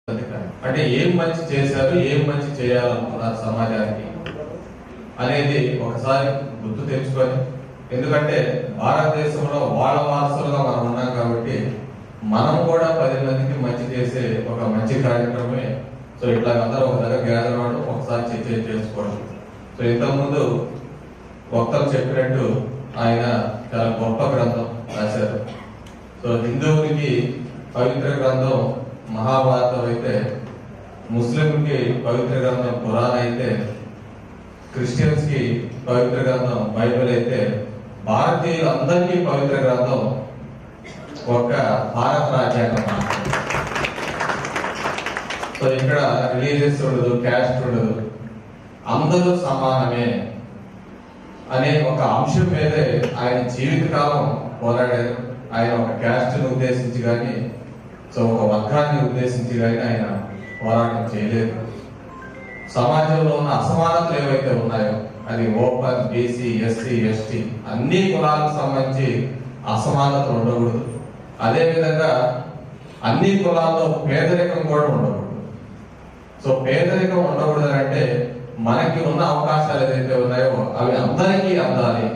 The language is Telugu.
అంటే ఏం మంచి చేశారు, ఏం మంచి చేయాలనుకున్నారు సమాజానికి అనేది ఒకసారి గుర్తు తెచ్చుకొని, ఎందుకంటే భారతదేశంలో వాళ్ళ వారసులుగా మనం ఉన్నాం కాబట్టి మనం కూడా 10 మందికి మంచి చేసే ఒక మంచి కార్యక్రమమే. సో ఇట్లా అందరూ ఒక దగ్గర గ్యాదర్ అవ్వడం, ఒకసారి చర్చ చేసుకోవడం. సో ఇంతకుముందు వక్తలు చెప్పినట్టు ఆయన చాలా గొప్ప గ్రంథం రాశారు. సో హిందువులకి పవిత్ర గ్రంథం మహాభారతం అయితే, ముస్లింకి పవిత్ర గ్రంథం ఖురాన్ అయితే, క్రిస్టియన్స్ కి పవిత్ర గ్రంథం బైబిల్ అయితే, భారతీయులందరికీ పవిత్ర గ్రంథం ఒక భారత రాజ్యాంగం మాత్రమే. సో ఇక్కడ రిలీజియస్ ఉండదు, క్యాస్ట్ ఉండదు, అందరూ సమానమే అనే ఒక అంశం మీదే ఆయన జీవితకాలం పోరాడారు. ఆయన ఒక క్యాస్ట్ని ఉద్దేశించి కానీ, సో ఒక వర్గాన్ని ఉద్దేశించి కానీ ఆయన పోరాటం చేయలేదు. సమాజంలో ఉన్న అసమానతలు ఏవైతే ఉన్నాయో, అది ఓపెన్, బీసీ, ఎస్సీ, ఎస్టీ అన్ని కులాలకు సంబంధించి అసమానతలు ఉండకూడదు. అదేవిధంగా అన్ని కులాల్లో పేదరికం కూడా ఉండకూడదు. సో పేదరికం ఉండకూడదు అంటే మనకి ఉన్న అవకాశాలు ఏదైతే ఉన్నాయో అవి అందరికీ అందాలి.